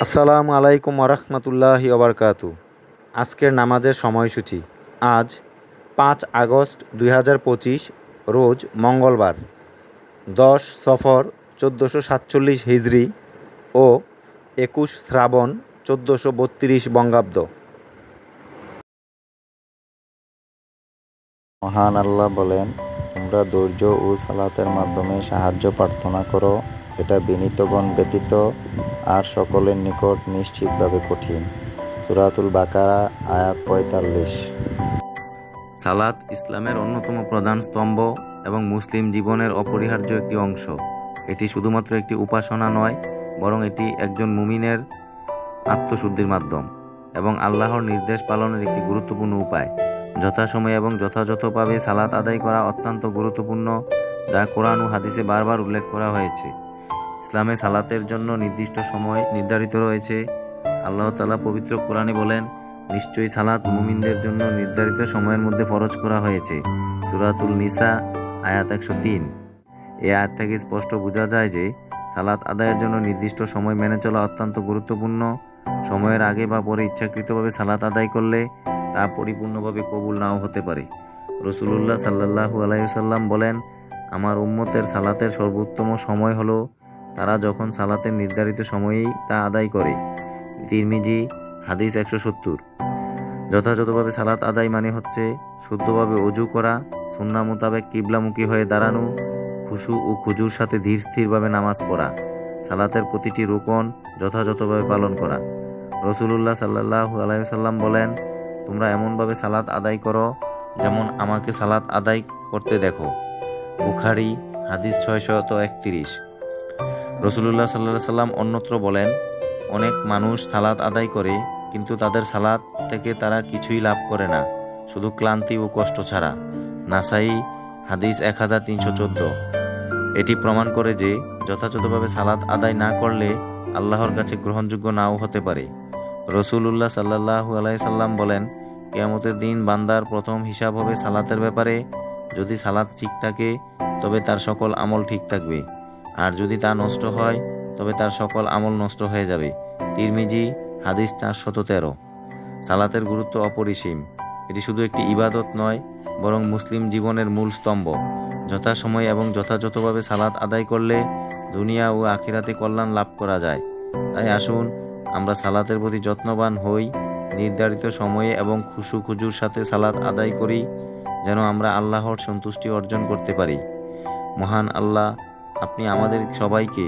আসসালামু আলাইকুম ওরহমতুল্লাহি ওবরকাতু। আজকের নামাজের সময়সূচি। আজ 5 আগস্ট 2025 রোজ মঙ্গলবার, 10 সফর 1447 হিজরি ও 21 শ্রাবণ 1432 বঙ্গাব্দ। মহান আল্লাহ বলেন, তোমরা ধৈর্য ও সালাতের মাধ্যমে সাহায্য প্রার্থনা করো, এটা বিনীতগণ ব্যতীত আর সকলের নিকট নিশ্চিতভাবে কঠিন। সূরাতুল বাকারা আয়াত 45। সালাত ইসলামের অন্যতম প্রধান স্তম্ভ এবং মুসলিম জীবনের অপরিহার্য একটি অংশ। এটি শুধুমাত্র একটি উপাসনা নয়, বরং এটি একজন মুমিনের আত্মশুদ্ধির মাধ্যম এবং আল্লাহর নির্দেশ পালনের একটি গুরুত্বপূর্ণ উপায়। যথাসময়ে এবং যথাযথভাবে সালাত আদায় করা অত্যন্ত গুরুত্বপূর্ণ, যা কোরআন ও হাদিসে বারবার উল্লেখ করা হয়েছে। ইসলামে সালাতের জন্য নির্দিষ্ট সময় নির্ধারিত রয়েছে। আল্লাহ তাআলা পবিত্র কোরআনে বলেন, নিশ্চয়ই সালাত মুমিনদের জন্য নির্ধারিত সময়ের মধ্যে ফরজ করা হয়েছে। সূরাতুল নিসা আয়াত 103। এই আয়াত থেকে স্পষ্ট বোঝা যায় যে সালাত আদায়ের জন্য নির্দিষ্ট সময় মেনে চলা অত্যন্ত গুরুত্বপূর্ণ। সময়ের আগে বা পরে ইচ্ছাকৃতভাবে সালাত আদায় করলে তা পরিপূর্ণভাবে কবুল নাও হতে পারে। রাসূলুল্লাহ সাল্লাল্লাহু আলাইহি ওয়াসাল্লাম বলেন, আমার উম্মতের সালাতের সর্বোত্তম সময় হলো তারা যখন সালাতের নির্ধারিত সময়েই তা আদায় করে। তিরমিজি হাদিস 170। যথাযথভাবে সালাত আদায় মানে হচ্ছে শুদ্ধভাবে ওযু করা, সুন্নাহ মোতাবেক কিবলামুখী হয়ে দাঁড়ানো, খুশু ও খুজুর সাথে ধীর স্থিরভাবে নামাজ পড়া, সালাতের প্রতিটি রুকন যথাযথভাবে পালন করা। রাসূলুল্লাহ সাল্লাল্লাহু আলাইহি ওয়াসাল্লাম বলেন, তোমরা এমনভাবে সালাত আদায় করো যেমন আমাকে সালাত আদায় করতে দেখো। বুখারী হাদিস 631। রাসূলুল্লাহ সাল্লাল্লাহু আলাইহি ওয়াসাল্লাম অন্যত্র বলেন, অনেক মানুষ সালাত আদায় করে কিন্তু তাদের সালাত থেকে তারা কিছুই লাভ করে না, শুধু ক্লান্তি ও কষ্ট ছাড়া। নাসাই হাদিস 1314। এটি প্রমাণ করে যে যথাযথভাবে সালাত আদায় না করলে আল্লাহর কাছে গ্রহণযোগ্য নাও হতে পারে। রাসূলুল্লাহ সাল্লাল্লাহু আলাইহি সাল্লাম বলেন, কিয়ামতের দিন বান্দার প্রথম হিসাব হবে সালাতের ব্যাপারে। যদি সালাত ঠিক থাকে তবে তার সকল আমল ঠিক থাকবে, আর যদি তা নষ্ট হয় তবে তার সকল আমল নষ্ট হয়ে যাবে। তিরমিজি হাদিস 413। সালাতের গুরুত্ব অপরিসীম। এটি শুধু একটি ইবাদত নয়, বরং মুসলিম জীবনের মূল স্তম্ভ। যথাসময়ে এবং যথাযথভাবে সালাত আদায় করলে দুনিয়া ও আখিরাতে কল্যাণ লাভ করা যায়। তাই আসুন আমরা সালাতের প্রতি যত্নবান হই, নির্ধারিত সময়ে এবং খুশু খুজুর সাথে সালাত আদায় করি, যেন আমরা আল্লাহর সন্তুষ্টি অর্জন করতে পারি। মহান আল্লাহ আপনি আমাদের সবাইকে